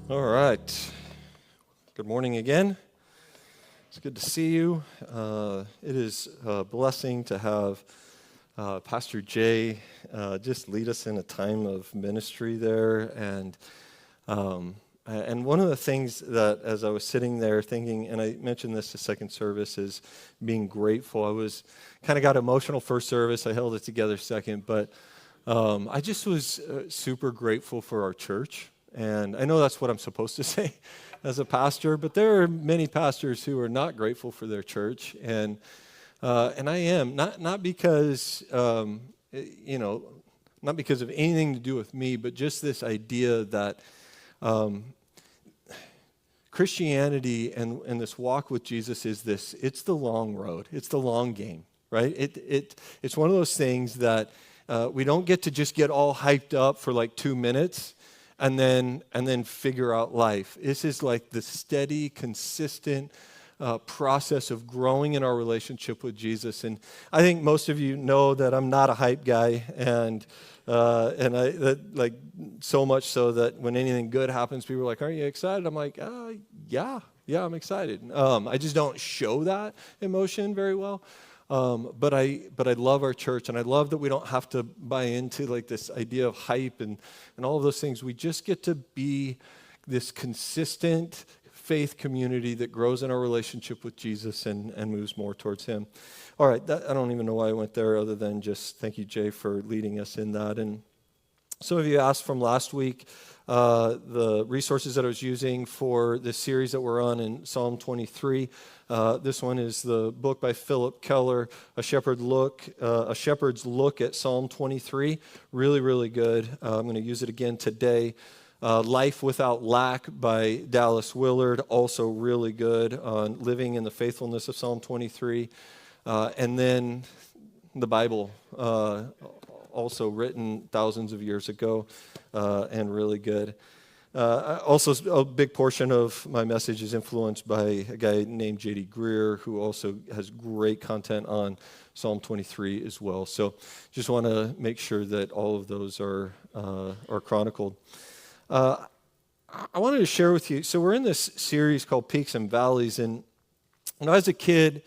All right. Good morning again. It's good to see you. It is a blessing to have Pastor Jay just lead us in a time of ministry there. And one of the things that, as I was sitting there thinking, and I mentioned this to second service, is being grateful. I was kind of got emotional first service. I held it together second, but I just was super grateful for our church. And I know that's what I'm supposed to say as a pastor, but there are many pastors who are not grateful for their church, and I am not because not because of anything to do with me, but just this idea that Christianity and this walk with Jesus is this. It's the long road. It's the long game, right? It's one of those things that we don't get to just get all hyped up for like 2 minutes. And then figure out life. This is like the steady, consistent process of growing in our relationship with Jesus. And I think most of you know that I'm not a hype guy, and like so much so that when anything good happens, people are like, "Are you excited?" I'm like, "Yeah, I'm excited." I just don't show that emotion very well. But I love our church, and I love that we don't have to buy into like this idea of hype and all of those things. We just get to be this consistent faith community that grows in our relationship with Jesus and moves more towards Him. All right, I don't even know why I went there other than just thank you, Jay, for leading us in that. And some of you asked from last week the resources that I was using for this series that we're on in Psalm 23. This one is the book by Philip Keller, A Shepherd's Look at Psalm 23. Really, really good. I'm going to use it again today. Life Without Lack by Dallas Willard, also really good on living in the faithfulness of Psalm 23. And then the Bible, also written thousands of years ago, and really good. Also, a big portion of my message is influenced by a guy named J.D. Greer, who also has great content on Psalm 23 as well. So just want to make sure that all of those are chronicled. I wanted to share with you, so we're in this series called Peaks and Valleys, and when I was a kid,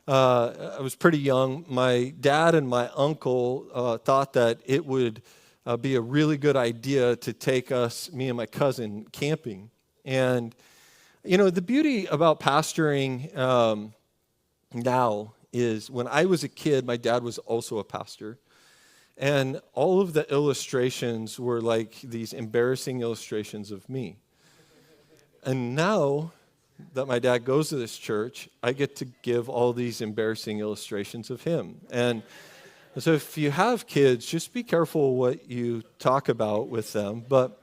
I was pretty young. My dad and my uncle thought that it would be a really good idea to take me and my cousin, camping. And, the beauty about pastoring now is when I was a kid, my dad was also a pastor. And all of the illustrations were like these embarrassing illustrations of me. And now that my dad goes to this church, I get to give all these embarrassing illustrations of him. And so if you have kids, just be careful what you talk about with them. But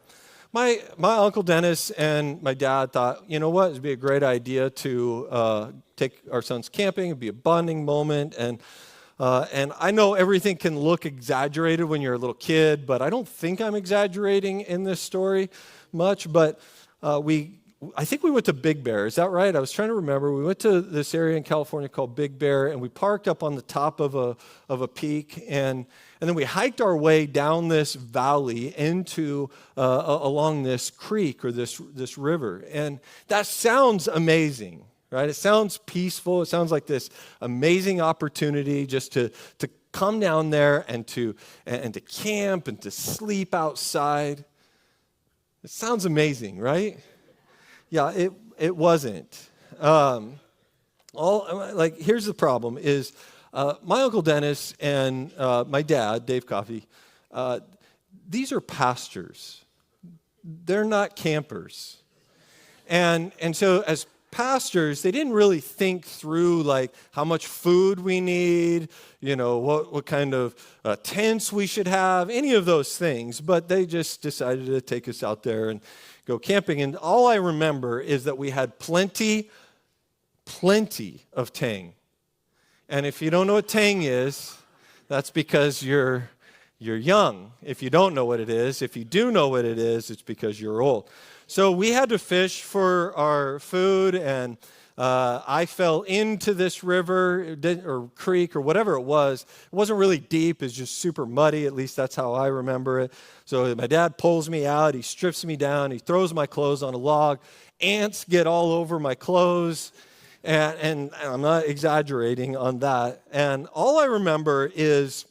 my Uncle Dennis and my dad thought, you know what, it'd be a great idea to take our sons camping. It'd be a bonding moment. And I know everything can look exaggerated when you're a little kid, but I don't think I'm exaggerating in this story much. But I think we went to Big Bear. Is that right? I was trying to remember. We went to this area in California called Big Bear, and we parked up on the top of a peak, and then we hiked our way down this valley into along this creek or this river. And that sounds amazing, right? It sounds peaceful. It sounds like this amazing opportunity just to come down there and to camp and to sleep outside. It sounds amazing, right? Yeah, it wasn't. Here's the problem is my Uncle Dennis and my dad, Dave Coffey, these are pastors. They're not campers. And so as pastors, they didn't really think through like how much food we need, what kind of tents we should have, any of those things. But they just decided to take us out there and go camping. And all I remember is that we had plenty of Tang. And if you don't know what Tang is, that's because you're young. If you don't know what it is, if you do know what it is, it's because you're old. So we had to fish for our food, and I fell into this river or creek or whatever it was. It wasn't really deep. It's just super muddy. At least that's how I remember it. So my dad pulls me out. He strips me down. He throws my clothes on a log. Ants get all over my clothes. And I'm not exaggerating on that. And all I remember is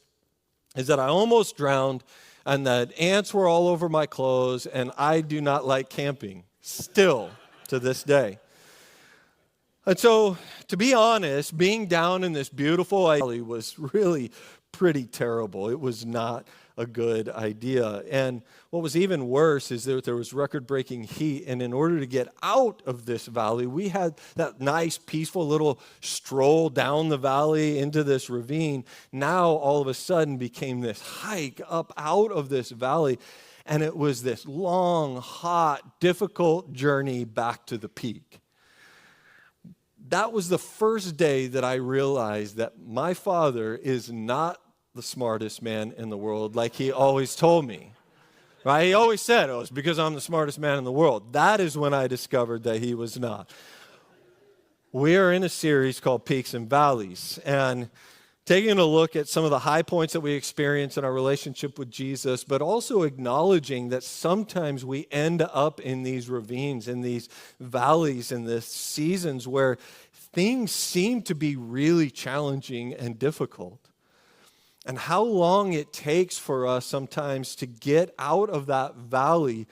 that I almost drowned and that ants were all over my clothes. And I do not like camping still to this day. And so, to be honest, being down in this beautiful valley was really pretty terrible. It was not a good idea. And what was even worse is that there was record-breaking heat. And in order to get out of this valley, we had that nice, peaceful little stroll down the valley into this ravine. Now, all of a sudden, became this hike up out of this valley. And it was this long, hot, difficult journey back to the peak. That was the first day that I realized that my father is not the smartest man in the world like he always told me. Right? He always said, it's because I'm the smartest man in the world. That is when I discovered that he was not. We are in a series called Peaks and Valleys, and taking a look at some of the high points that we experience in our relationship with Jesus, but also acknowledging that sometimes we end up in these ravines, in these valleys, in these seasons where things seem to be really challenging and difficult. And how long it takes for us sometimes to get out of that valley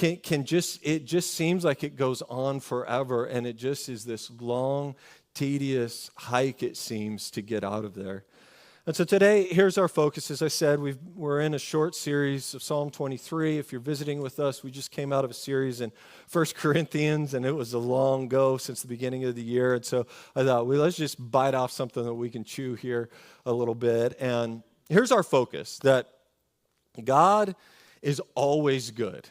it just seems like it goes on forever, and it just is this long, tedious hike, it seems, to get out of there. And so today, here's our focus. As I said, we're in a short series of Psalm 23. If you're visiting with us, we just came out of a series in 1 Corinthians, and it was a long go since the beginning of the year. And so I thought, let's just bite off something that we can chew here a little bit. And here's our focus, that God is always good,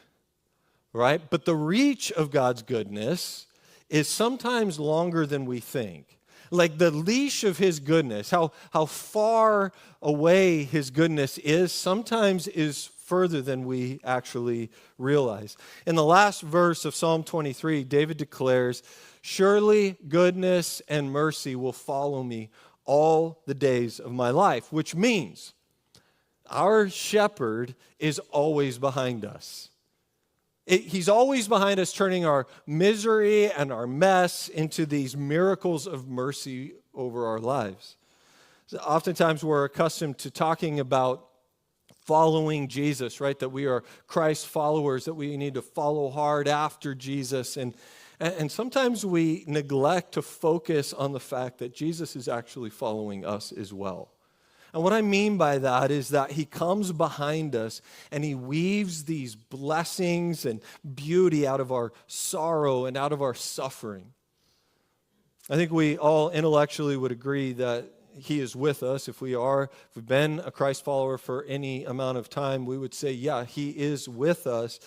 right? But the reach of God's goodness is sometimes longer than we think. Like the leash of his goodness, how far away his goodness is, sometimes is further than we actually realize. In the last verse of Psalm 23, David declares, "Surely goodness and mercy will follow me all the days of my life," which means our shepherd is always behind us. He's always behind us, turning our misery and our mess into these miracles of mercy over our lives. So oftentimes we're accustomed to talking about following Jesus, right? That we are Christ followers, that we need to follow hard after Jesus. And sometimes we neglect to focus on the fact that Jesus is actually following us as well. And what I mean by that is that he comes behind us and he weaves these blessings and beauty out of our sorrow and out of our suffering. I think we all intellectually would agree that he is with us. If we've been a Christ follower for any amount of time, we would say, yeah, he is with us.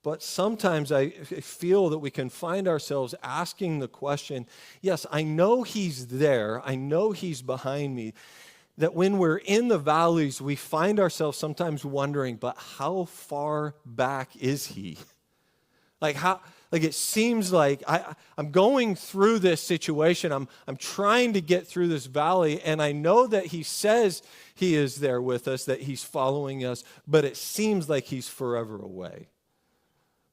But sometimes I feel that we can find ourselves asking the question, yes, I know he's there. I know he's behind me. That when we're in the valleys, we find ourselves sometimes wondering, but how far back is he? Like it seems like I'm going through this situation. I'm trying to get through this valley, and I know that he says he is there with us, that he's following us, but it seems like he's forever away.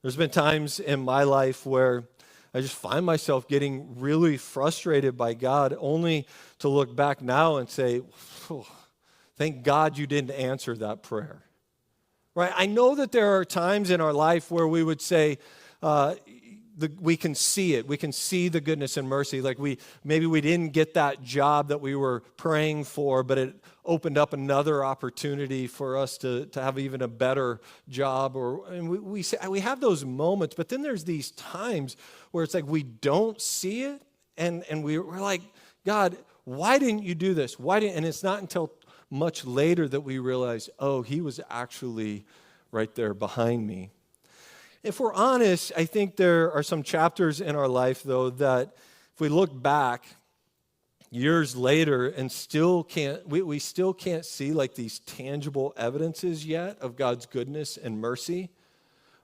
There's been times in my life where I just find myself getting really frustrated by God, only to look back now and say, thank God you didn't answer that prayer. Right? I know that there are times in our life where we would say, we can see it. We can see the goodness and mercy. Like maybe we didn't get that job that we were praying for, but it opened up another opportunity for us to have even a better job. And we have those moments, but then there's these times where it's like we don't see it, and we're like, God, why didn't you do this? And it's not until much later that we realize, oh, he was actually right there behind me. If we're honest, I think there are some chapters in our life, though, that if we look back years later and we still can't see like these tangible evidences yet of God's goodness and mercy,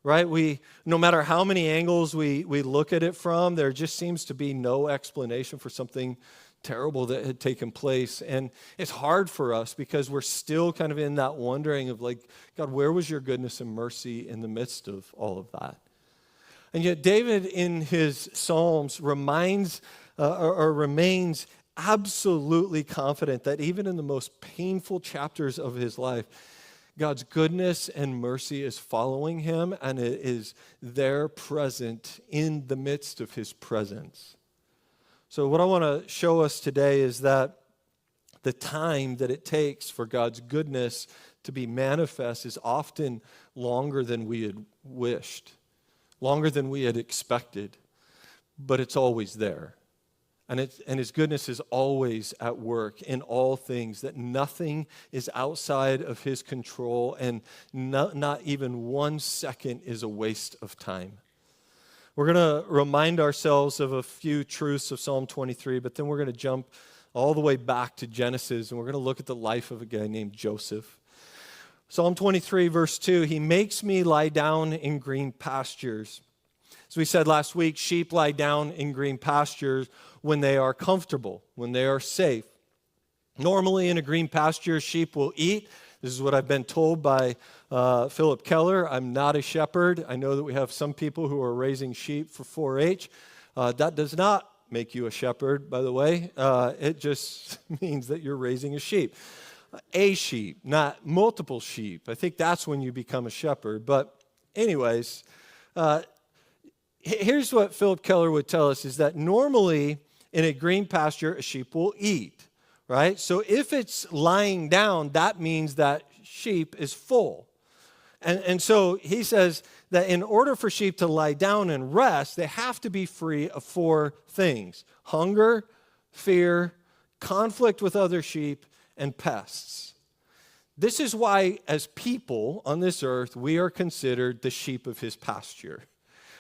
right? No matter how many angles we look at it from, there just seems to be no explanation for something terrible that had taken place. And it's hard for us because we're still kind of in that wondering of like, God, where was your goodness and mercy in the midst of all of that? And yet David in his Psalms remains absolutely confident that even in the most painful chapters of his life, God's goodness and mercy is following him, and it is there present in the midst of his presence. So what I want to show us today is that the time that it takes for God's goodness to be manifest is often longer than we had wished, longer than we had expected, but it's always there. And his goodness is always at work in all things, that nothing is outside of his control, and not even 1 second is a waste of time. We're going to remind ourselves of a few truths of Psalm 23, but then we're going to jump all the way back to Genesis, and we're going to look at the life of a guy named Joseph. Psalm 23, verse 2, he makes me lie down in green pastures. As we said last week, sheep lie down in green pastures when they are comfortable, when they are safe. Normally in a green pasture, sheep will eat. This is what I've been told by Philip Keller. I'm not a shepherd. I know that we have some people who are raising sheep for 4-H. That does not make you a shepherd, by the way. It just means that you're raising a sheep. A sheep, not multiple sheep. I think that's when you become a shepherd. But anyways, here's what Philip Keller would tell us, is that normally in a green pasture, a sheep will eat, right? So if it's lying down, that means that sheep is full. And so he says that in order for sheep to lie down and rest, they have to be free of 4 things: hunger, fear, conflict with other sheep, and pests. This is why, as people on this earth, we are considered the sheep of his pasture.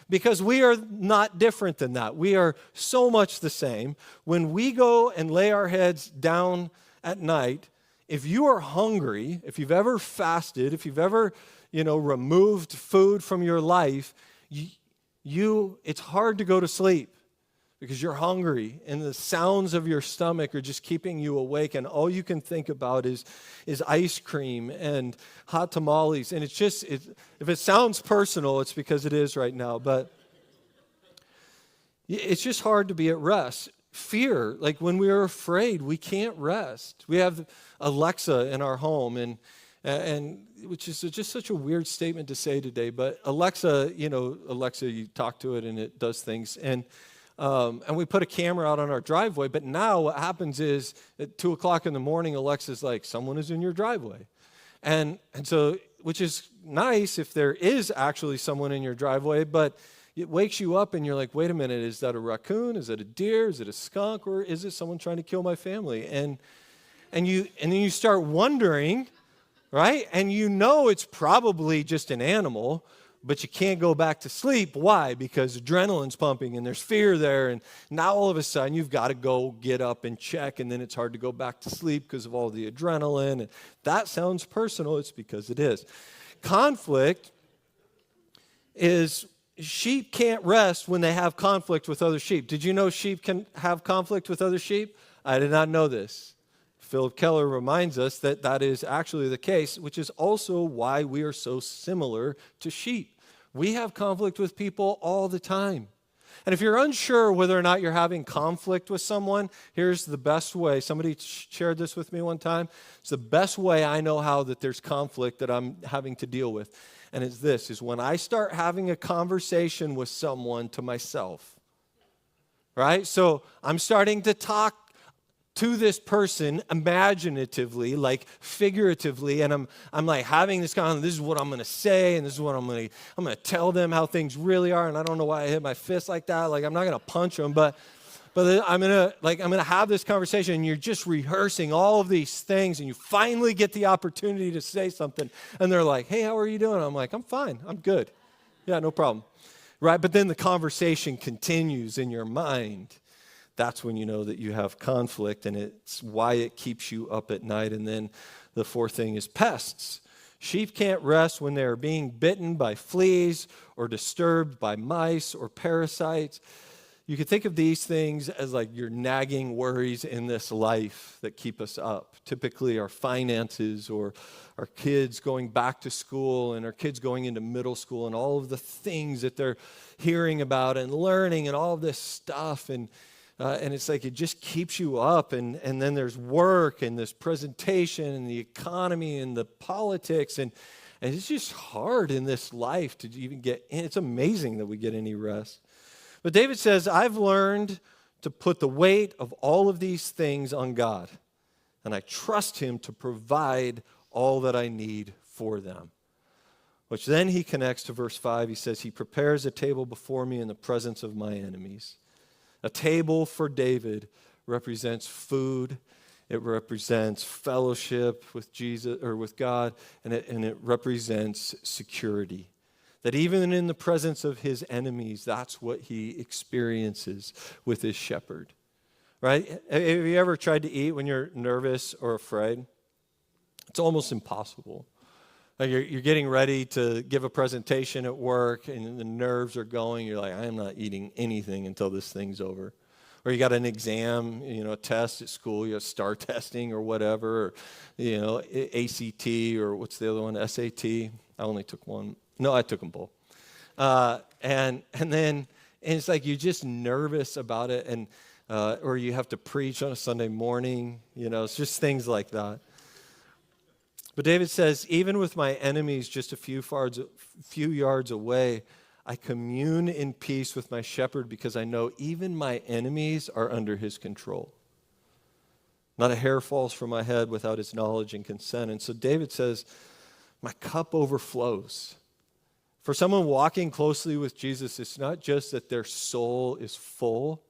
Because we are not different than that. We are so much the same. When we go and lay our heads down at night, if you are hungry, if you've ever fasted, if you've ever, removed food from your life, it's hard to go to sleep because you're hungry and the sounds of your stomach are just keeping you awake, and all you can think about is ice cream and hot tamales. And if it sounds personal, it's because it is right now, but it's just hard to be at rest. Fear, like when we are afraid, we can't rest. We have Alexa in our home, and which is just such a weird statement to say today, but Alexa, you talk to it and it does things, and we put a camera out on our driveway, but now what happens is at 2 o'clock in the morning, Alexa's like, someone is in your driveway. And so, which is nice if there is actually someone in your driveway, but it wakes you up and you're like, wait a minute, is that a raccoon? Is it a deer? Is it a skunk? Or is it someone trying to kill my family? And then you start wondering, right? And it's probably just an animal, but you can't go back to sleep. Why? Because adrenaline's pumping and there's fear there. And now all of a sudden you've got to go get up and check, and then it's hard to go back to sleep because of all the adrenaline. And that sounds personal. It's because it is. Conflict is sheep can't rest when they have conflict with other sheep. Did you know sheep can have conflict with other sheep? I did not know this. Philip Keller reminds us that that is actually the case, which is also why we are so similar to sheep. We have conflict with people all the time. And if you're unsure whether or not you're having conflict with someone, here's the best way. Somebody shared this with me one time. It's the best way I know how that there's conflict that I'm having to deal with. And it's this, is when I start having a conversation with someone to myself, right? So I'm starting to talk to this person imaginatively, like figuratively, and I'm like having this this is what I'm going to say, and this is what I'm going to tell them how things really are, and I don't know why I hit my fist like that. Like, I'm not going to punch them, but I'm going to have this conversation, and you're just rehearsing all of these things, and you finally get the opportunity to say something, and they're like, "Hey, how are you doing?" I'm like, "I'm fine. I'm good. Yeah, no problem." Right? But then the conversation continues in your mind. That's when you know that you have conflict, and it's why it keeps you up at night. And then the 4th thing is pests. Sheep can't rest when they're being bitten by fleas or disturbed by mice or parasites. You could think of these things as like your nagging worries in this life that keep us up. Typically our finances or our kids going back to school and our kids going into middle school and all of the things that they're hearing about and learning and all of this stuff. And it's like it just keeps you up. And then there's work and this presentation and the economy and the politics. And it's just hard in this life to even get in. It's amazing that we get any rest. But David says, I've learned to put the weight of all of these things on God, and I trust him to provide all that I need for them. Which then he connects to verse 5. He says, he prepares a table before me in the presence of my enemies. A table for David represents food. It represents fellowship with Jesus or with God, and it represents security. That even in the presence of his enemies, that's what he experiences with his shepherd. Right? Have you ever tried to eat when you're nervous or afraid? It's almost impossible. Like you're getting ready to give a presentation at work and the nerves are going. You're like, I am not eating anything until this thing's over. Or you got an exam, a test at school, you have STAR testing or whatever, or, ACT or what's the other one, SAT. I only took one. No, I took them both. And then it's like you're just nervous about it, and or you have to preach on a Sunday morning. It's just things like that. But David says, even with my enemies just a few yards away, I commune in peace with my shepherd because I know even my enemies are under his control. Not a hair falls from my head without his knowledge and consent. And so David says, my cup overflows. For someone walking closely with Jesus, it's not just that their soul is full,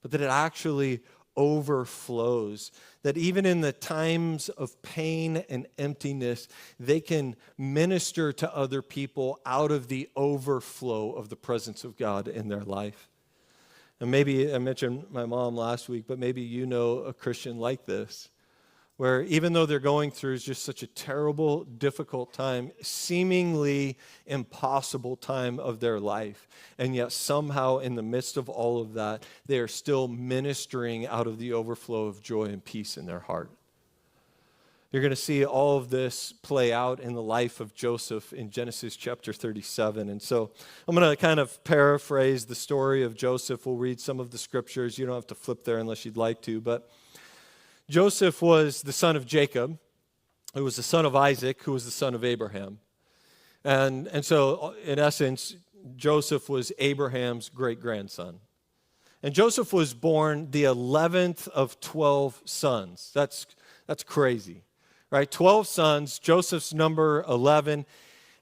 but that it actually overflows. That even in the times of pain and emptiness, they can minister to other people out of the overflow of the presence of God in their life. And maybe I mentioned my mom last week, but maybe you know a Christian like this, where even though they're going through just such a terrible, difficult time, seemingly impossible time of their life, and yet somehow in the midst of all of that, they are still ministering out of the overflow of joy and peace in their heart. You're going to see all of this play out in the life of Joseph in Genesis chapter 37. And so I'm going to kind of paraphrase the story of Joseph. We'll read some of the scriptures. You don't have to flip there unless you'd like to, but Joseph was the son of Jacob, who was the son of Isaac, who was the son of Abraham. And so, in essence, Joseph was Abraham's great-grandson. And Joseph was born the 11th of 12 sons. That's crazy, right? 12 sons, Joseph's number 11.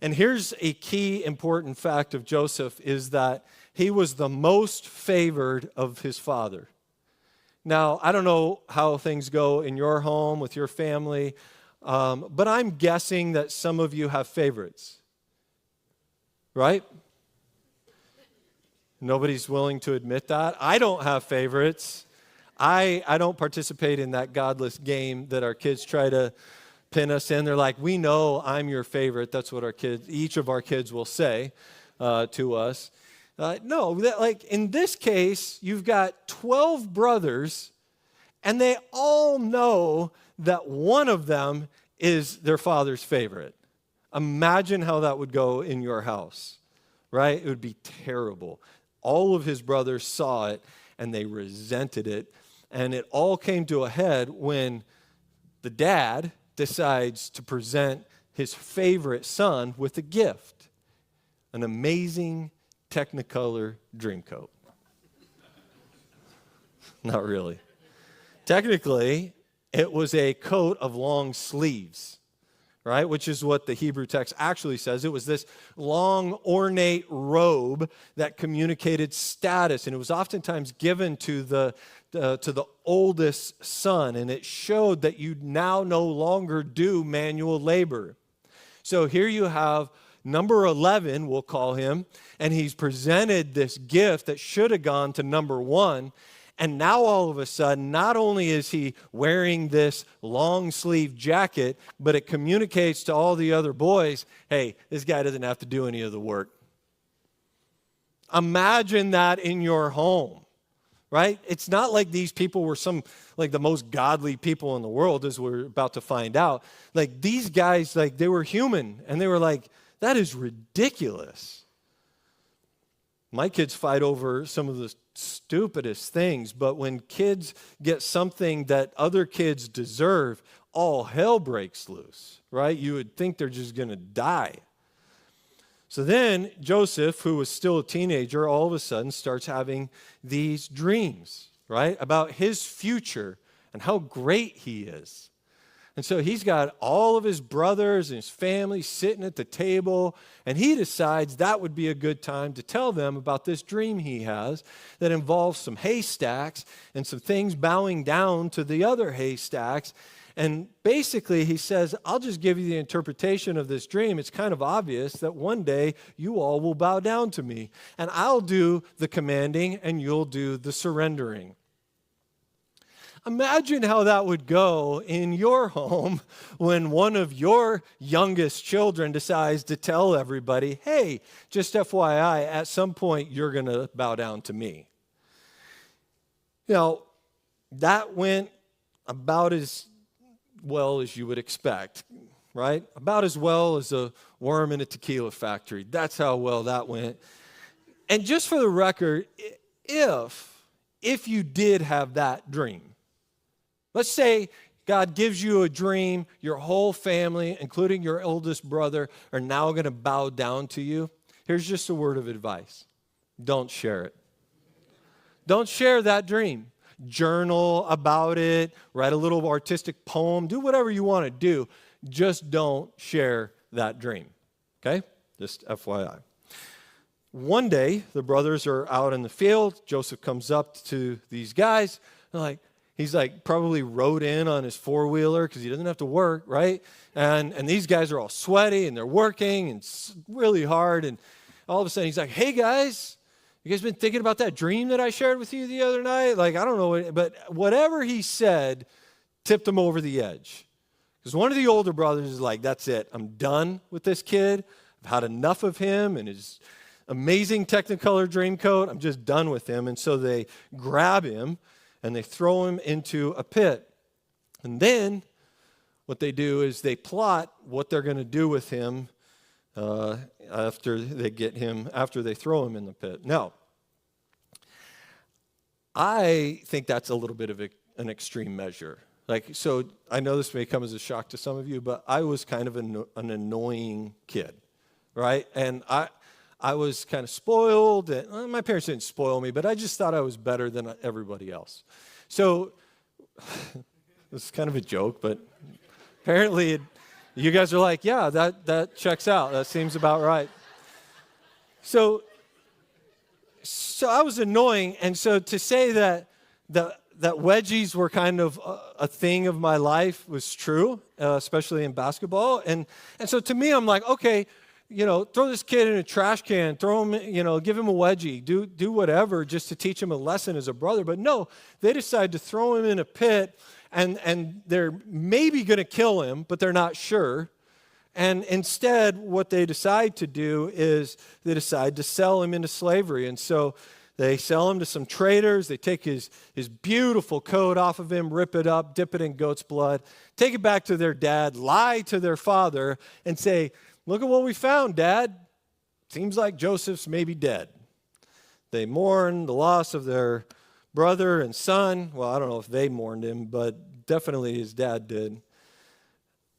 And here's a key important fact of Joseph is that he was the most favored of his father. Now, I don't know how things go in your home with your family, but I'm guessing that some of you have favorites, right? Nobody's willing to admit that. I don't have favorites. I don't participate in that godless game that our kids try to pin us in. They're like, we know I'm your favorite. That's what each of our kids will say to us. No, like in this case, you've got 12 brothers, and they all know that one of them is their father's favorite. Imagine how that would go in your house, right? It would be terrible. All of his brothers saw it, and they resented it, and it all came to a head when the dad decides to present his favorite son with a gift, an amazing Technicolor Dreamcoat. Not really. Technically, it was a coat of long sleeves, right? Which is what the Hebrew text actually says. It was this long, ornate robe that communicated status, and it was oftentimes given to the oldest son, and it showed that you now no longer do manual labor. So here you have number 11, we'll call him, and he's presented this gift that should have gone to number 1, And now all of a sudden, not only is he wearing this long sleeve jacket, but it communicates to all the other boys, hey, this guy doesn't have to do any of the work. Imagine that in your home, right? It's not like these people were like the most godly people in the world, as we're about to find out. Like these guys, like they were human, and they were like, that is ridiculous. My kids fight over some of the stupidest things, but when kids get something that other kids deserve, all hell breaks loose, right? You would think they're just going to die. So then Joseph, who was still a teenager, all of a sudden starts having these dreams, right, about his future and how great he is. And so he's got all of his brothers and his family sitting at the table, and he decides that would be a good time to tell them about this dream he has that involves some haystacks and some things bowing down to the other haystacks. And basically he says, I'll just give you the interpretation of this dream. It's kind of obvious that one day you all will bow down to me, and I'll do the commanding and you'll do the surrendering. Imagine how that would go in your home when one of your youngest children decides to tell everybody, hey, just FYI, at some point you're going to bow down to me. You know, that went about as well as you would expect, right? About as well as a worm in a tequila factory. That's how well that went. And just for the record, if you did have that dream, let's say God gives you a dream, your whole family, including your oldest brother, are now going to bow down to you. Here's just a word of advice. Don't share it. Don't share that dream. Journal about it, write a little artistic poem, do whatever you want to do. Just don't share that dream, okay? Just FYI. One day, the brothers are out in the field. Joseph comes up to these guys. He's probably rode in on his four-wheeler because he doesn't have to work, right? And these guys are all sweaty, and they're working and really hard. And all of a sudden, he's like, hey, guys, you guys been thinking about that dream that I shared with you the other night? Like, I don't know, but whatever he said tipped him over the edge. Because one of the older brothers is like, that's it. I'm done with this kid. I've had enough of him and his amazing Technicolor Dreamcoat. I'm just done with him. And so they grab him and they throw him into a pit. And then what they do is they plot what they're going to do with him after they throw him in the pit. Now, I think that's a little bit of an extreme measure. So I know this may come as a shock to some of you, but I was kind of an annoying kid, right? And I was kind of spoiled. And, my parents didn't spoil me, but I just thought I was better than everybody else. So this is kind of a joke, but apparently you guys are like, yeah, that checks out. That seems about right. So I was annoying, and so to say that wedgies were kind of a thing of my life was true, especially in basketball. And so to me, I'm like, okay, throw this kid in a trash can, throw him, give him a wedgie, do whatever just to teach him a lesson as a brother. But no, they decide to throw him in a pit, and they're maybe going to kill him, but they're not sure. And instead, what they decide to do is they decide to sell him into slavery. And so they sell him to some traders. They take his beautiful coat off of him, rip it up, dip it in goat's blood, take it back to their dad, lie to their father, and say, look at what we found, Dad. Seems like Joseph's maybe dead. They mourn the loss of their brother and son. Well, I don't know if they mourned him, but definitely his dad did.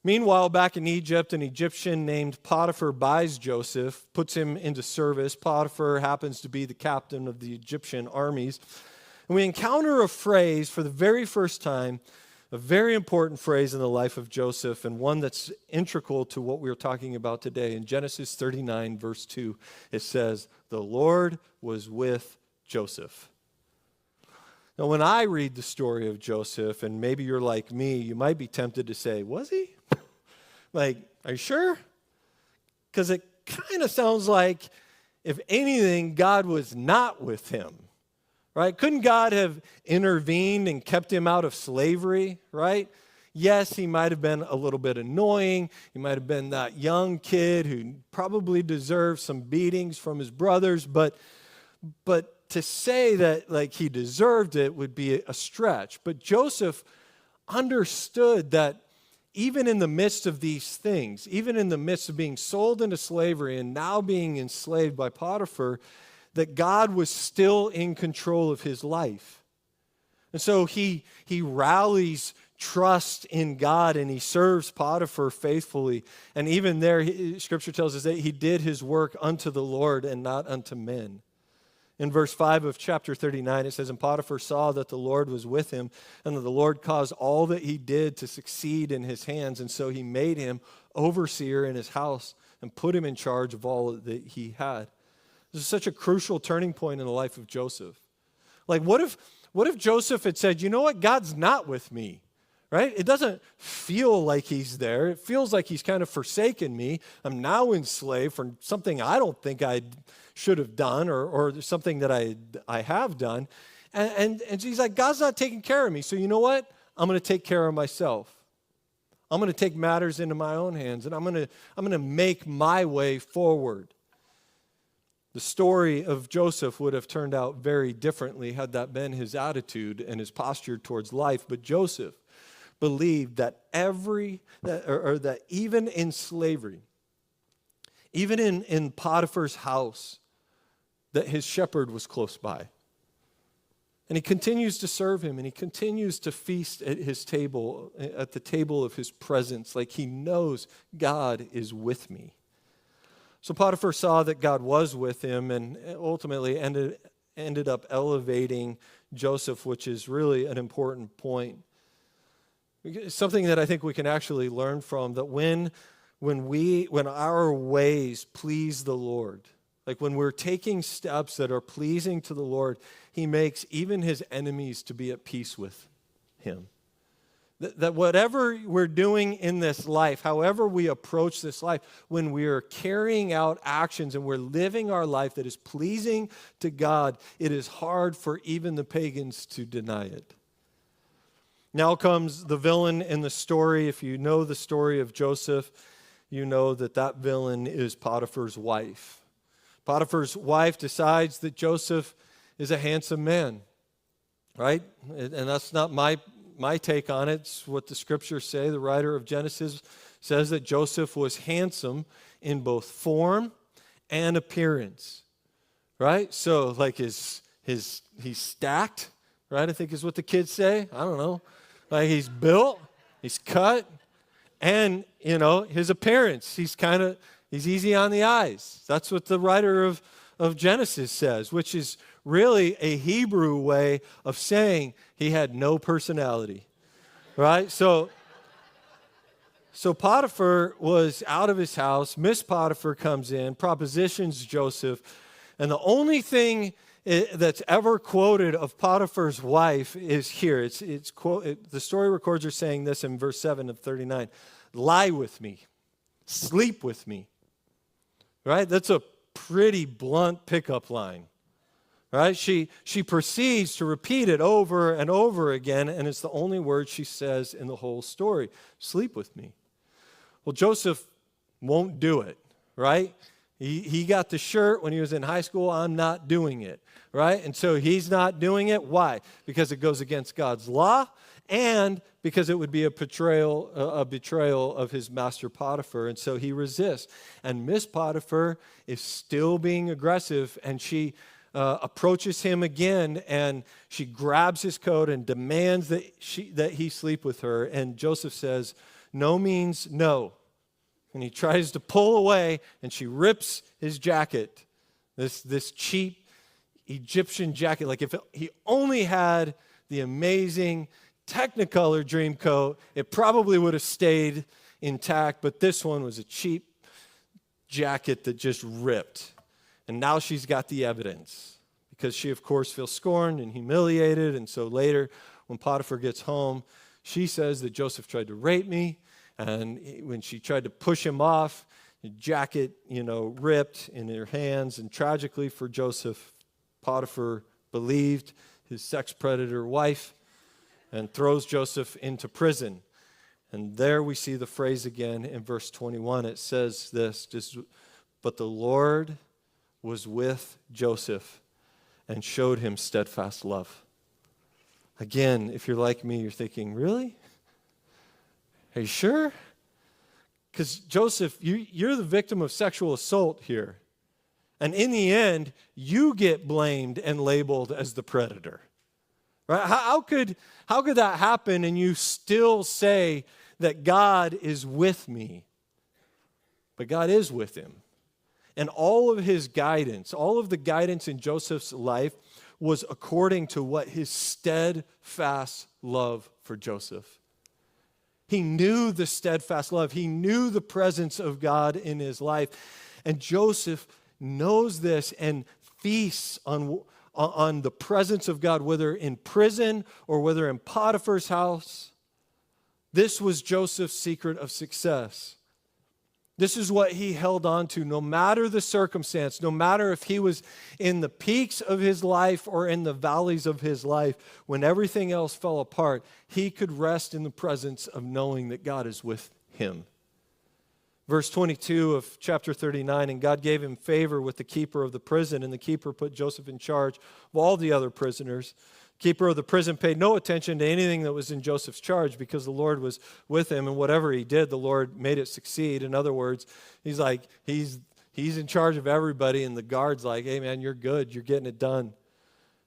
Meanwhile, back in Egypt, an Egyptian named Potiphar buys Joseph, puts him into service. Potiphar happens to be the captain of the Egyptian armies. And we encounter a phrase for the very first time, a very important phrase in the life of Joseph, and one that's integral to what we're talking about today. In Genesis 39, verse 2, it says, the Lord was with Joseph. Now, when I read the story of Joseph, and maybe you're like me, you might be tempted to say, was he? Are you sure? Because it kind of sounds like, if anything, God was not with him. right? Couldn't God have intervened and kept him out of slavery, right? Yes, he might have been a little bit annoying. He might have been that young kid who probably deserved some beatings from his brothers, but to say that like he deserved it would be a stretch. But Joseph understood that even in the midst of these things, even in the midst of being sold into slavery and now being enslaved by Potiphar, that God was still in control of his life. And so he rallies trust in God and he serves Potiphar faithfully. And even there, Scripture tells us that he did his work unto the Lord and not unto men. In verse 5 of chapter 39, it says, "And Potiphar saw that the Lord was with him, and that the Lord caused all that he did to succeed in his hands. And so he made him overseer in his house and put him in charge of all that he had." This is such a crucial turning point in the life of Joseph. Like, what if Joseph had said, you know what, God's not with me, right? It doesn't feel like he's there. It feels like he's kind of forsaken me. I'm now enslaved for something I don't think I should have done or something that I have done. And he's like, God's not taking care of me. So you know what? I'm going to take care of myself. I'm going to take matters into my own hands, and I'm going to make my way forward. The story of Joseph would have turned out very differently had that been his attitude and his posture towards life. But Joseph believed that that even in slavery, even in Potiphar's house, that his shepherd was close by. And he continues to serve him, and he continues to feast at his table, at the table of his presence, like he knows God is with me. So Potiphar saw that God was with him and ultimately ended up elevating Joseph, which is really an important point. Something that I think we can actually learn from, that when our ways please the Lord, like when we're taking steps that are pleasing to the Lord, he makes even his enemies to be at peace with him. That whatever we're doing in this life, however we approach this life, when we are carrying out actions and we're living our life that is pleasing to God, it is hard for even the pagans to deny it. Now comes the villain in the story. If you know the story of Joseph, you know that villain is Potiphar's wife. Potiphar's wife decides that Joseph is a handsome man, right? And that's not my take on it. It's what the scriptures say. The writer of Genesis says that Joseph was handsome in both form and appearance, right? So like he's stacked, right? I think is what the kids say. I don't know. Like he's built, he's cut, and his appearance, he's easy on the eyes. That's what the writer of Genesis says, which is really a Hebrew way of saying he had no personality, right? So Potiphar was out of his house. Miss Potiphar comes in, propositions Joseph, and the only thing that's ever quoted of Potiphar's wife is here. The story records her saying this in verse 7 of 39. "Lie with me, sleep with me." Right? That's a pretty blunt pickup line. Right? She proceeds to repeat it over and over again, and it's the only word she says in the whole story. Sleep with me. Well, Joseph won't do it, right? He got the shirt when he was in high school, I'm not doing it, right? And so he's not doing it. Why? Because it goes against God's law, and because it would be a betrayal of his master Potiphar. And so he resists. And Miss Potiphar is still being aggressive, and she approaches him again, and she grabs his coat and demands that he sleep with her. And Joseph says, no means no. And he tries to pull away, and she rips his jacket, this cheap Egyptian jacket. Like if he only had the amazing Technicolor dream coat, it probably would have stayed intact, but this one was a cheap jacket that just ripped. And now she's got the evidence, because she, of course, feels scorned and humiliated. And so later, when Potiphar gets home, she says that Joseph tried to rape me. And when she tried to push him off, the jacket, ripped in her hands. And tragically for Joseph, Potiphar believed his sex predator wife and throws Joseph into prison. And there we see the phrase again in verse 21. It says this, but the Lord was with Joseph and showed him steadfast love. Again, if you're like me, you're thinking, really? Are you sure? Because Joseph, you're the victim of sexual assault here. And in the end, you get blamed and labeled as the predator. Right? How could that happen and you still say that God is with me? But God is with him. And all of his guidance, all of the guidance in Joseph's life was according to what his steadfast love for Joseph. He knew the steadfast love. He knew the presence of God in his life. And Joseph knows this and feasts on the presence of God, whether in prison or whether in Potiphar's house. This was Joseph's secret of success. This is what he held on to no matter the circumstance, no matter if he was in the peaks of his life or in the valleys of his life. When everything else fell apart, he could rest in the presence of knowing that God is with him. Verse 22 of chapter 39, and God gave him favor with the keeper of the prison, and the keeper put Joseph in charge of all the other prisoners. Keeper of the prison paid no attention to anything that was in Joseph's charge because the Lord was with him, and whatever he did, the Lord made it succeed. In other words, he's in charge of everybody, and the guard's like, hey man, you're good, you're getting it done.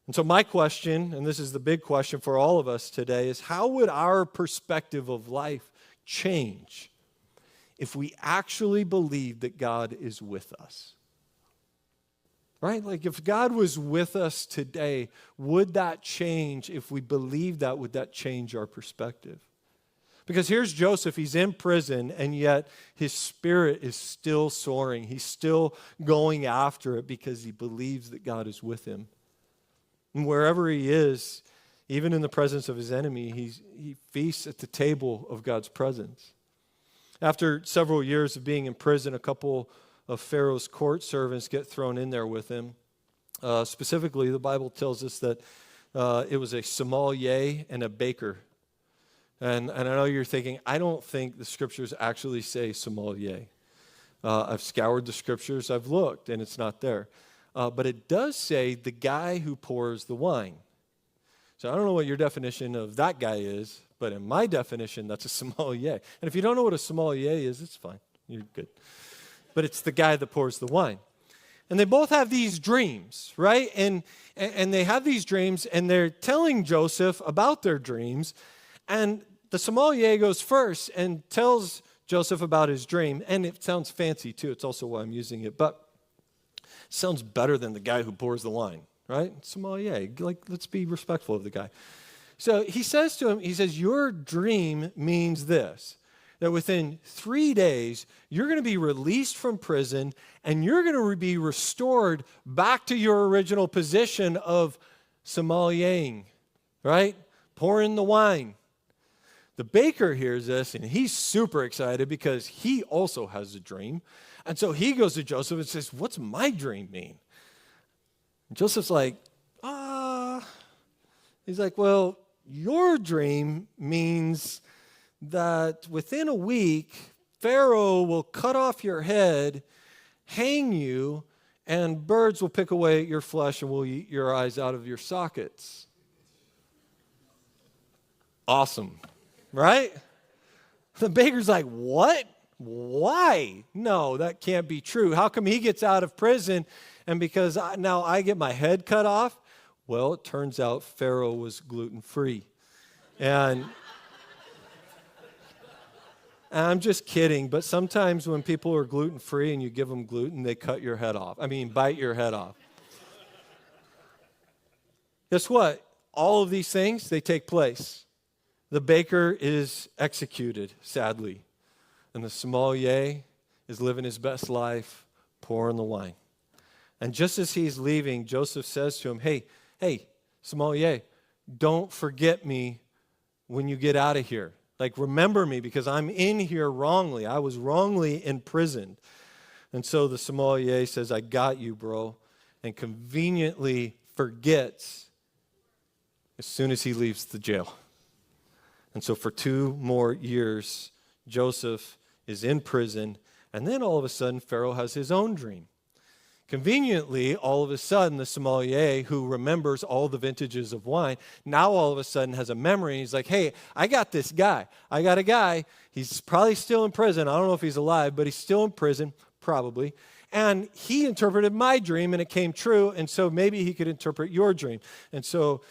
And so my question, and this is the big question for all of us today, is how would our perspective of life change if we actually believe that God is with us? Right? Like if God was with us today, would that change? If we believe that, would that change our perspective? Because here's Joseph, he's in prison, and yet his spirit is still soaring. He's still going after it because he believes that God is with him. And wherever he is, even in the presence of his enemy, he feasts at the table of God's presence. After several years of being in prison, a couple of Pharaoh's court servants get thrown in there with him. Specifically, the Bible tells us that it was a sommelier and a baker. And I know you're thinking, I don't think the scriptures actually say sommelier. I've scoured the scriptures, I've looked, and it's not there. But it does say the guy who pours the wine. So I don't know what your definition of that guy is, but in my definition, that's a sommelier. And if you don't know what a sommelier is, it's fine. You're good. But it's the guy that pours the wine. And they both have these dreams, right? And they have these dreams, and they're telling Joseph about their dreams. And the sommelier goes first and tells Joseph about his dream. And it sounds fancy, too. It's also why I'm using it. But it sounds better than the guy who pours the wine, right? Sommelier. Like, let's be respectful of the guy. So he says to him, your dream means this, that within 3 days, you're going to be released from prison and you're going to be restored back to your original position of sommeliering, right? Pouring the wine. The baker hears this and he's super excited because he also has a dream. And so he goes to Joseph and says, what's my dream mean? And Joseph's like, He's like, well, your dream means that within a week, Pharaoh will cut off your head, hang you, and birds will pick away at your flesh and will eat your eyes out of your sockets. Awesome, right? The baker's like, what? Why? No, that can't be true. How come he gets out of prison and because now I get my head cut off? Well, it turns out Pharaoh was gluten-free. And I'm just kidding, but sometimes when people are gluten-free and you give them gluten, they bite your head off. Guess what? All of these things, they take place. The baker is executed, sadly. And the sommelier is living his best life, pouring the wine. And just as he's leaving, Joseph says to him, hey, sommelier, don't forget me when you get out of here. Like, remember me because I'm in here wrongly. I was wrongly imprisoned. And so the sommelier says, I got you, bro, and conveniently forgets as soon as he leaves the jail. And so for 2 more years, Joseph is in prison, and then all of a sudden, Pharaoh has his own dream. Conveniently, all of a sudden, the sommelier who remembers all the vintages of wine, now all of a sudden has a memory. He's like, hey, I got this guy. I got a guy. He's probably still in prison. I don't know if he's alive, but he's still in prison, probably. And he interpreted my dream, and it came true, and so maybe he could interpret your dream. And so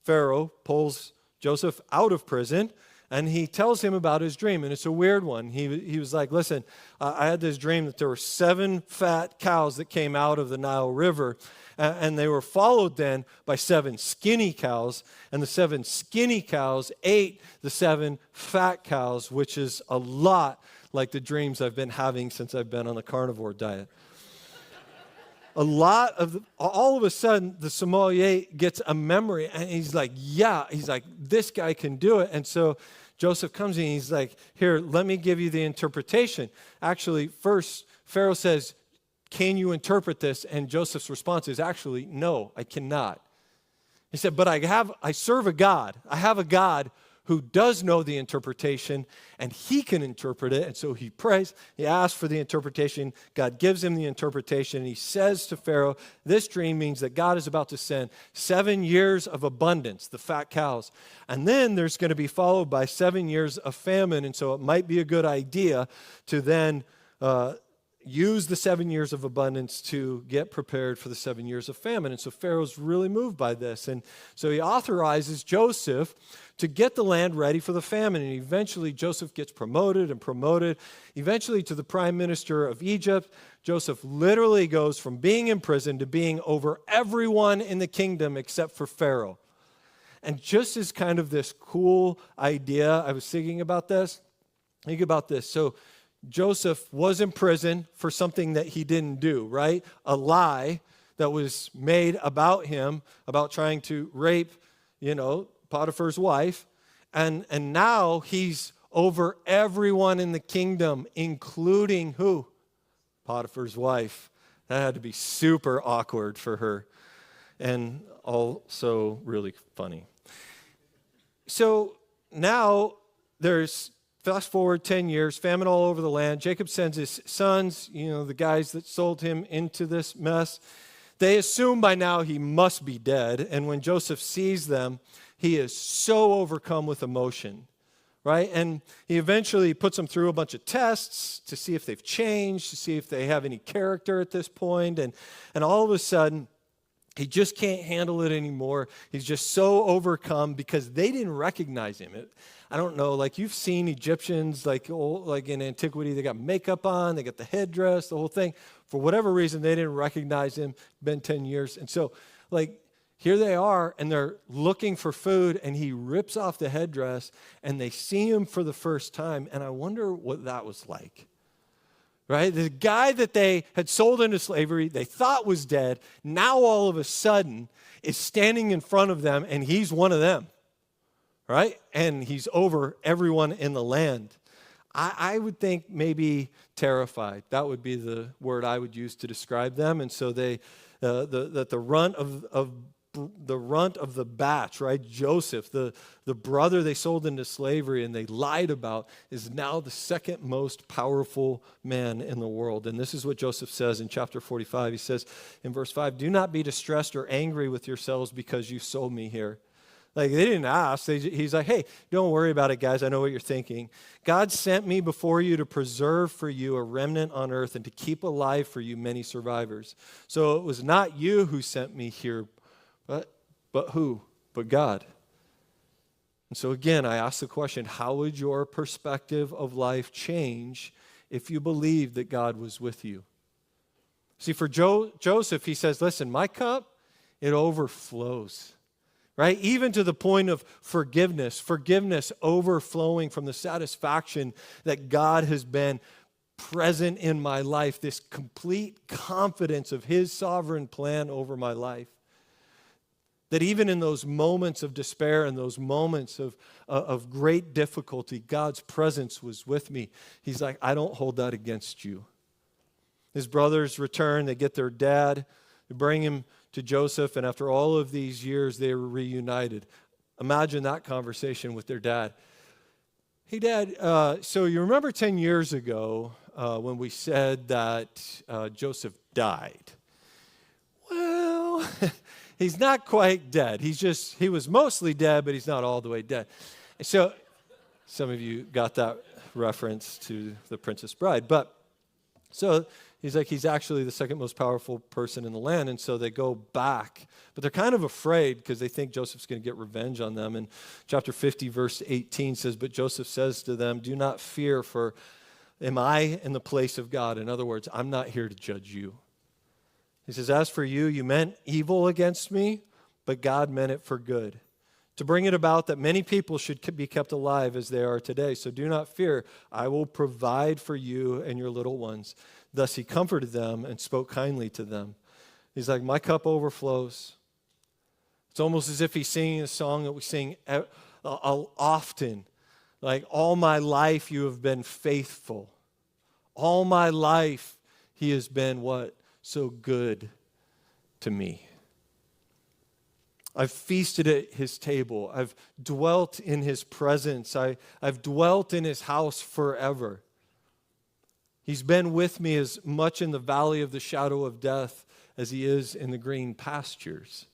Pharaoh pulls Joseph out of prison, and he tells him about his dream, and it's a weird one. He was like, listen, I had this dream that there were 7 fat cows that came out of the Nile River, and they were followed then by 7 skinny cows, and the 7 skinny cows ate the 7 fat cows, which is a lot like the dreams I've been having since I've been on the carnivore diet. All of a sudden, the sommelier gets a memory, and he's like, this guy can do it. And so Joseph comes in, and he's like, here, let me give you the interpretation. Actually, first, Pharaoh says, can you interpret this? And Joseph's response is actually, no, I cannot. He said, but I serve a God. I have a God who does know the interpretation, and he can interpret it. And so he prays, he asks for the interpretation. God gives him the interpretation, and he says to Pharaoh, this dream means that God is about to send 7 years of abundance, the fat cows, and then there's going to be followed by 7 years of famine. And so it might be a good idea to then use the 7 years of abundance to get prepared for the 7 years of famine. And so Pharaoh's really moved by this. And so he authorizes Joseph to get the land ready for the famine. And eventually Joseph gets promoted, eventually to the prime minister of Egypt. Joseph literally goes from being in prison to being over everyone in the kingdom except for Pharaoh. And just as kind of this cool idea, I was thinking about this. Think about this. So Joseph was in prison for something that he didn't do, right? A lie that was made about him, about trying to rape, Potiphar's wife. And now he's over everyone in the kingdom, including who? Potiphar's wife. That had to be super awkward for her, and also really funny. So now fast forward 10 years, famine all over the land. Jacob sends his sons, the guys that sold him into this mess. They assume by now he must be dead. And when Joseph sees them, he is so overcome with emotion, right? And he eventually puts them through a bunch of tests to see if they've changed, to see if they have any character at this point. And all of a sudden, he just can't handle it anymore. He's just so overcome because they didn't recognize him. I don't know, like you've seen Egyptians, like in antiquity, they got makeup on, they got the headdress, the whole thing. For whatever reason, they didn't recognize him. Been 10 years. And so, here they are, and they're looking for food, and he rips off the headdress, and they see him for the first time, and I wonder what that was like. Right? The guy that they had sold into slavery, they thought was dead, now all of a sudden is standing in front of them, and he's one of them. Right? And he's over everyone in the land. I would think maybe terrified. That would be the word I would use to describe them. And so the runt of the batch, right? Joseph, the brother they sold into slavery and they lied about, is now the second most powerful man in the world. And this is what Joseph says in chapter 45. He says in verse 5, "Do not be distressed or angry with yourselves because you sold me here." They didn't ask. He's like, hey, don't worry about it, guys. I know what you're thinking. God sent me before you to preserve for you a remnant on earth and to keep alive for you many survivors. So it was not you who sent me here, but who? But God. And so again, I ask the question, how would your perspective of life change if you believed that God was with you? See, for Joseph, he says, listen, my cup, it overflows. Right? Even to the point of forgiveness overflowing from the satisfaction that God has been present in my life, this complete confidence of his sovereign plan over my life. That even in those moments of despair and those moments of great difficulty, God's presence was with me. He's like, I don't hold that against you. His brothers return, they get their dad, they bring him to Joseph, and after all of these years, they were reunited. Imagine that conversation with their dad. Hey, Dad, so you remember 10 years ago when we said that Joseph died? Well, he's not quite dead. He was mostly dead, but he's not all the way dead. So some of you got that reference to The Princess Bride. But so he's like, he's actually the second most powerful person in the land. And so they go back. But they're kind of afraid because they think Joseph's going to get revenge on them. And chapter 50, verse 18 says, but Joseph says to them, do not fear, for am I in the place of God? In other words, I'm not here to judge you. He says, as for you, you meant evil against me, but God meant it for good, to bring it about that many people should be kept alive as they are today. So do not fear. I will provide for you and your little ones. Thus he comforted them and spoke kindly to them. He's like, my cup overflows. It's almost as if he's singing a song that we sing often. Like, all my life you have been faithful. All my life he has been what? So good to me. I've feasted at his table. I've dwelt in his presence. I've dwelt in his house forever. He's been with me as much in the valley of the shadow of death as he is in the green pastures.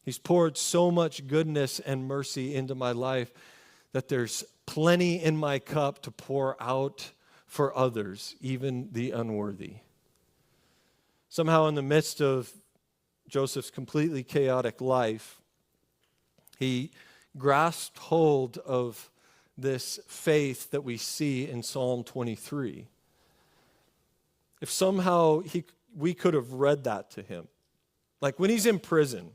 He's poured so much goodness and mercy into my life that there's plenty in my cup to pour out for others, even the unworthy. Somehow in the midst of Joseph's completely chaotic life, he grasped hold of this faith that we see in Psalm 23. If somehow we could have read that to him, like when he's in prison,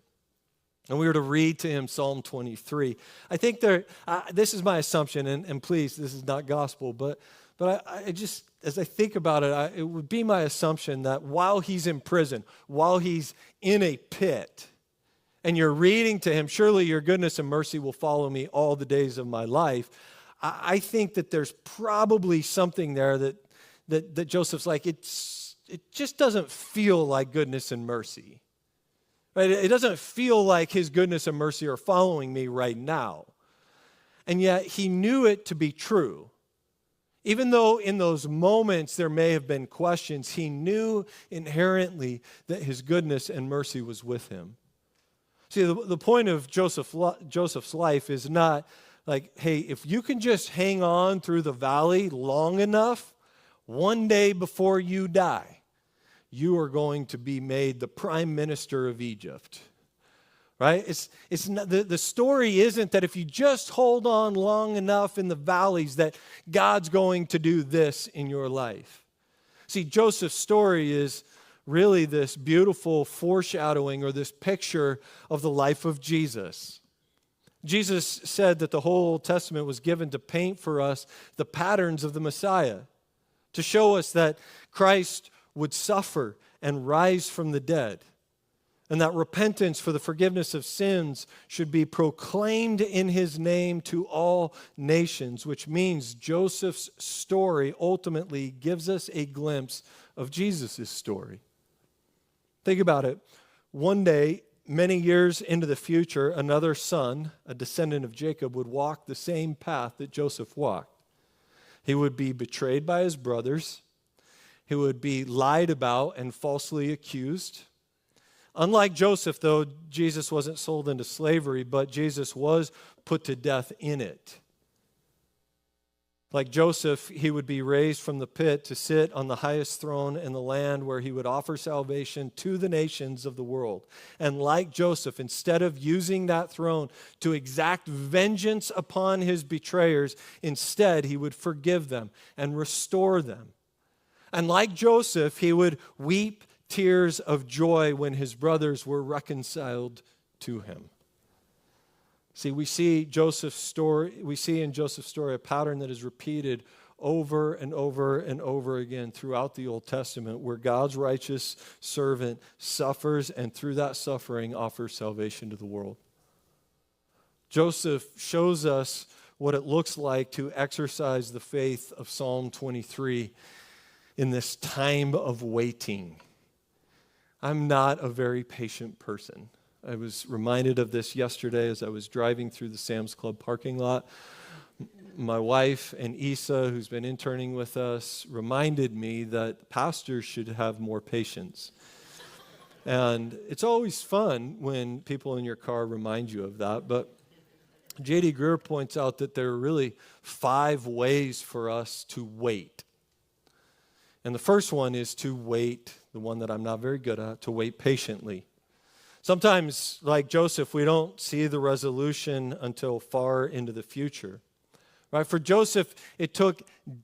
and we were to read to him Psalm 23, I think this is my assumption, and please, this is not gospel, but I just, as I think about it, it would be my assumption that while he's in prison, while he's in a pit, and you're reading to him, surely your goodness and mercy will follow me all the days of my life, I think that there's probably something there that Joseph's like, it just doesn't feel like goodness and mercy. Right? It doesn't feel like his goodness and mercy are following me right now. And yet he knew it to be true. Even though in those moments there may have been questions, he knew inherently that his goodness and mercy was with him. See, the point of Joseph's life is not like, hey, if you can just hang on through the valley long enough, one day before you die, you are going to be made the prime minister of Egypt. Right? It's not, the story isn't that if you just hold on long enough in the valleys that God's going to do this in your life. See, Joseph's story is really this beautiful foreshadowing or this picture of the life of Jesus. Jesus said that the whole Old Testament was given to paint for us the patterns of the Messiah, to show us that Christ would suffer and rise from the dead, and that repentance for the forgiveness of sins should be proclaimed in his name to all nations, which means Joseph's story ultimately gives us a glimpse of Jesus' story. Think about it. One day, many years into the future, another son, a descendant of Jacob, would walk the same path that Joseph walked. He would be betrayed by his brothers. He would be lied about and falsely accused. Unlike Joseph, though, Jesus wasn't sold into slavery, but Jesus was put to death in it. Like Joseph, he would be raised from the pit to sit on the highest throne in the land where he would offer salvation to the nations of the world. And like Joseph, instead of using that throne to exact vengeance upon his betrayers, instead he would forgive them and restore them. And like Joseph, he would weep tears of joy when his brothers were reconciled to him. See, we see in Joseph's story a pattern that is repeated over and over and over again throughout the Old Testament, where God's righteous servant suffers and through that suffering offers salvation to the world. Joseph shows us what it looks like to exercise the faith of Psalm 23 in this time of waiting. I'm not a very patient person. I was reminded of this yesterday as I was driving through the Sam's Club parking lot. My wife and Isa, who's been interning with us, reminded me that pastors should have more patience. And it's always fun when people in your car remind you of that. But J.D. Greer points out that there are really 5 ways for us to wait. And the first one is to wait, the one that I'm not very good at, to wait patiently. Sometimes, like Joseph, we don't see the resolution until far into the future. Right? For Joseph, it took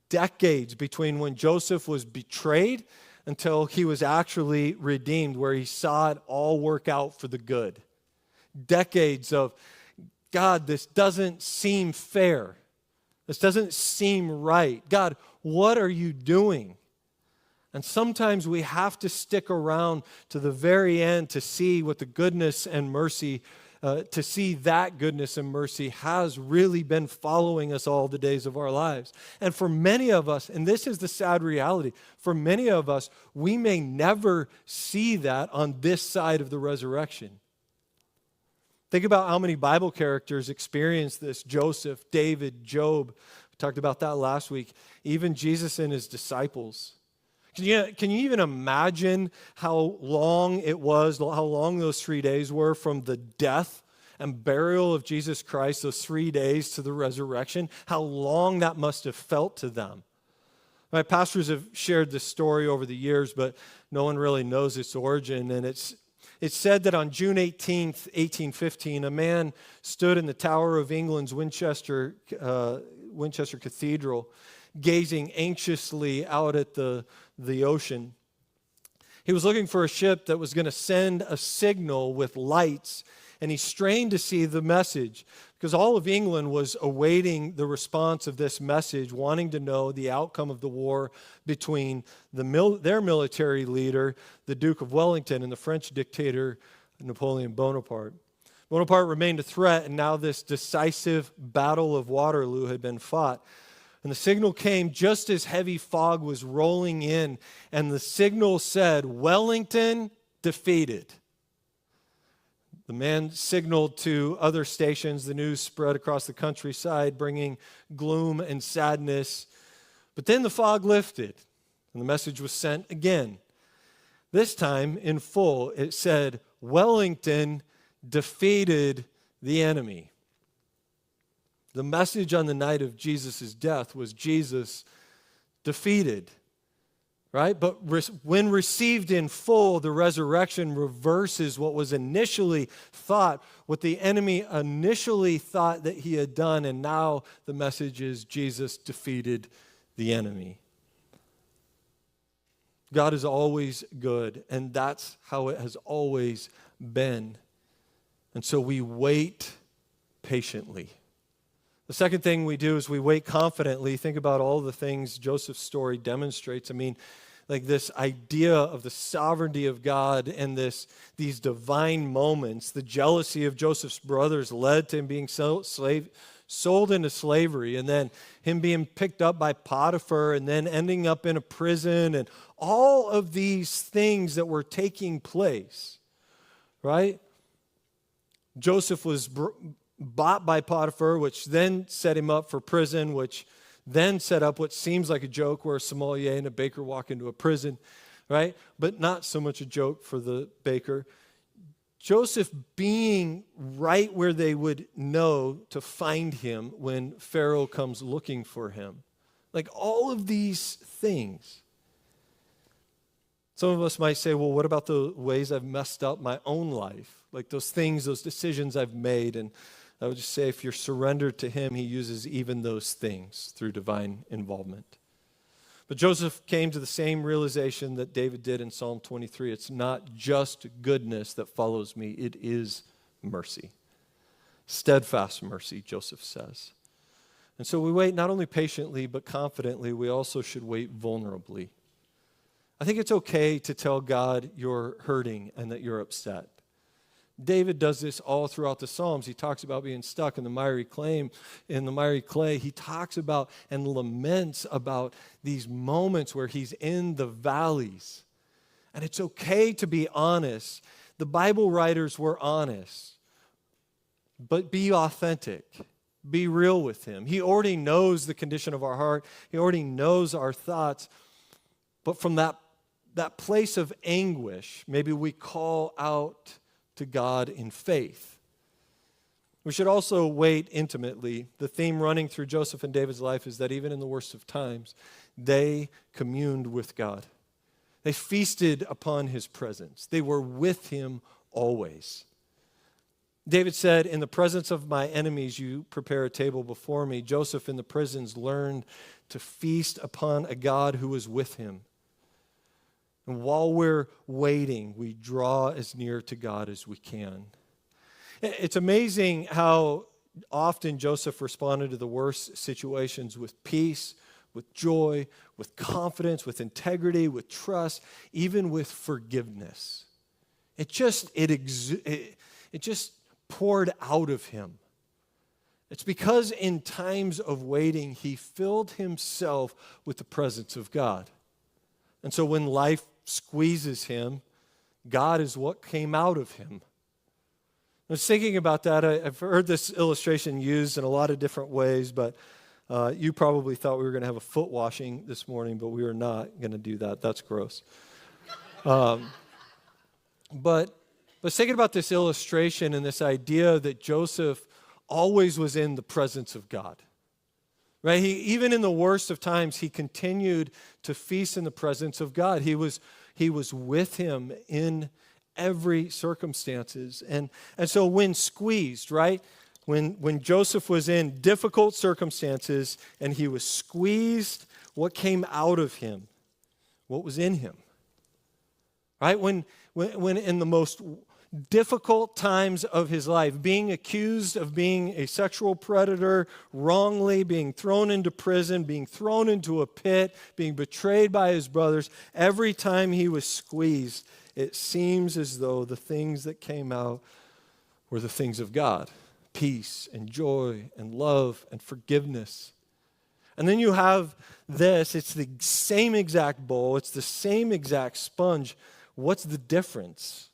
decades between when Joseph was betrayed until he was actually redeemed, where he saw it all work out for the good. Decades of, God, this doesn't seem fair. This doesn't seem right. God, what are you doing? And sometimes we have to stick around to the very end to see what the goodness and mercy, to see that goodness and mercy has really been following us all the days of our lives. And for many of us, and this is the sad reality, for many of us, we may never see that on this side of the resurrection. Think about how many Bible characters experienced this. Joseph, David, Job. We talked about that last week. Even Jesus and his disciples. Can you even imagine how long it was, how long those 3 days were from the death and burial of Jesus Christ, those 3 days to the resurrection? How long that must have felt to them. My pastors have shared this story over the years, but no one really knows its origin. And it's said that on June 18th, 1815, a man stood in the Tower of England's Winchester Cathedral, gazing anxiously out at the ocean. He was looking for a ship that was going to send a signal with lights, and he strained to see the message because all of England was awaiting the response of this message, wanting to know the outcome of the war between their military leader, the Duke of Wellington, and the French dictator, Napoleon Bonaparte. Bonaparte remained a threat, and now this decisive Battle of Waterloo had been fought. And the signal came just as heavy fog was rolling in, and the signal said, "Wellington defeated." The man signaled to other stations. The news spread across the countryside, bringing gloom and sadness. But then the fog lifted, and the message was sent again. This time, in full, it said, "Wellington defeated the enemy." The message on the night of Jesus' death was Jesus defeated, right? But when received in full, the resurrection reverses what was initially thought, what the enemy initially thought that he had done, and now the message is Jesus defeated the enemy. God is always good, and that's how it has always been. And so we wait patiently. The second thing we do is we wait confidently. Think about all the things Joseph's story demonstrates. I mean, like this idea of the sovereignty of God and these divine moments. The jealousy of Joseph's brothers led to him being sold into slavery, and then him being picked up by Potiphar, and then ending up in a prison, and all of these things that were taking place, right? Joseph was bought by Potiphar, which then set him up for prison, which then set up what seems like a joke where a sommelier and a baker walk into a prison, right? But not so much a joke for the baker. Joseph being right where they would know to find him when Pharaoh comes looking for him. Like all of these things. Some of us might say, well, what about the ways I've messed up my own life? Like those things, those decisions I've made. And I would just say if you're surrendered to him, he uses even those things through divine involvement. But Joseph came to the same realization that David did in Psalm 23. It's not just goodness that follows me, it is mercy. Steadfast mercy, Joseph says. And so we wait not only patiently, but confidently. We also should wait vulnerably. I think it's okay to tell God you're hurting and that you're upset. David does this all throughout the Psalms. He talks about being stuck in the miry clay. He talks about and laments about these moments where he's in the valleys. And it's okay to be honest. The Bible writers were honest. But be authentic. Be real with him. He already knows the condition of our heart. He already knows our thoughts. But from that place of anguish, maybe we call out to God in faith. We should also wait intimately. The theme running through Joseph and David's life is that even in the worst of times, they communed with God. They feasted upon his presence. They were with him always. David said, in the presence of my enemies, you prepare a table before me. Joseph in the prisons learned to feast upon a God who was with him. And while we're waiting, we draw as near to God as we can. It's amazing how often Joseph responded to the worst situations with peace, with joy, with confidence, with integrity, with trust, even with forgiveness. It just poured out of him. It's because in times of waiting, he filled himself with the presence of God. And so when life squeezes him, God is what came out of him. I was thinking about that. I've heard this illustration used in a lot of different ways, but you probably thought we were going to have a foot washing this morning, but we are not going to do that. That's gross. But I was thinking about this illustration and this idea that Joseph always was in the presence of God. Right? Even in the worst of times, he continued to feast in the presence of God. He was with him in every circumstances. And so when squeezed, right? When Joseph was in difficult circumstances and he was squeezed, what came out of him? What was in him? Right? When in the most difficult times of his life, being accused of being a sexual predator wrongly, being thrown into prison, being thrown into a pit, being betrayed by his brothers, every time he was squeezed, it seems as though the things that came out were the things of God. Peace and joy and love and forgiveness. And then you have this, it's the same exact bowl, it's the same exact sponge. What's the difference?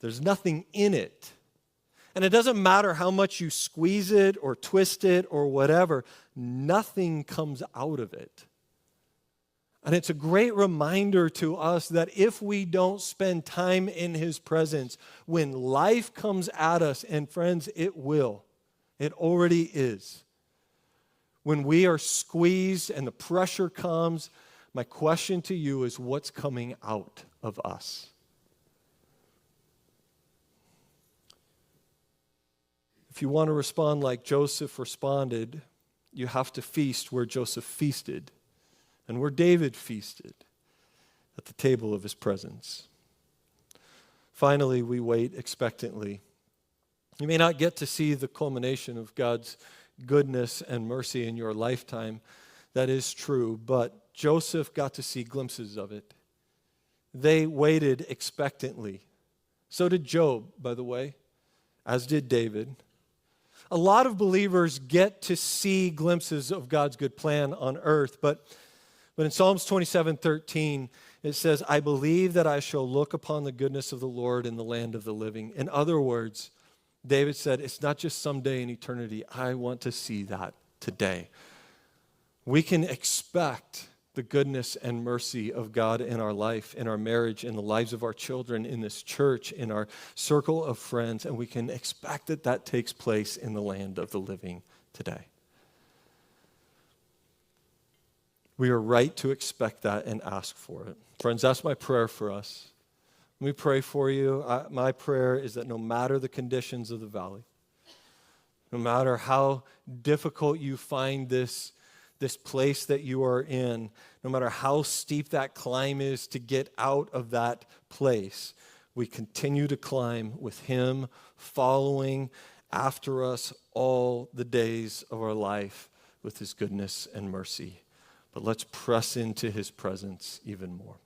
There's nothing in it. And it doesn't matter how much you squeeze it or twist it or whatever, nothing comes out of it. And it's a great reminder to us that if we don't spend time in his presence, when life comes at us, and friends, it will. It already is. When we are squeezed and the pressure comes, my question to you is, what's coming out of us? If you want to respond like Joseph responded, you have to feast where Joseph feasted and where David feasted, at the table of his presence. Finally, we wait expectantly. You may not get to see the culmination of God's goodness and mercy in your lifetime. That is true, but Joseph got to see glimpses of it. They waited expectantly. So did Job, by the way, as did David. A lot of believers get to see glimpses of God's good plan on earth, but in Psalms 27:13, it says, I believe that I shall look upon the goodness of the Lord in the land of the living. In other words, David said, it's not just someday in eternity. I want to see that today. We can expect the goodness and mercy of God in our life, in our marriage, in the lives of our children, in this church, in our circle of friends, and we can expect that that takes place in the land of the living today. We are right to expect that and ask for it. Friends, that's my prayer for us. Let me pray for you. My prayer is that no matter the conditions of the valley, no matter how difficult you find this place that you are in, no matter how steep that climb is to get out of that place, we continue to climb with him following after us all the days of our life with his goodness and mercy. But let's press into his presence even more.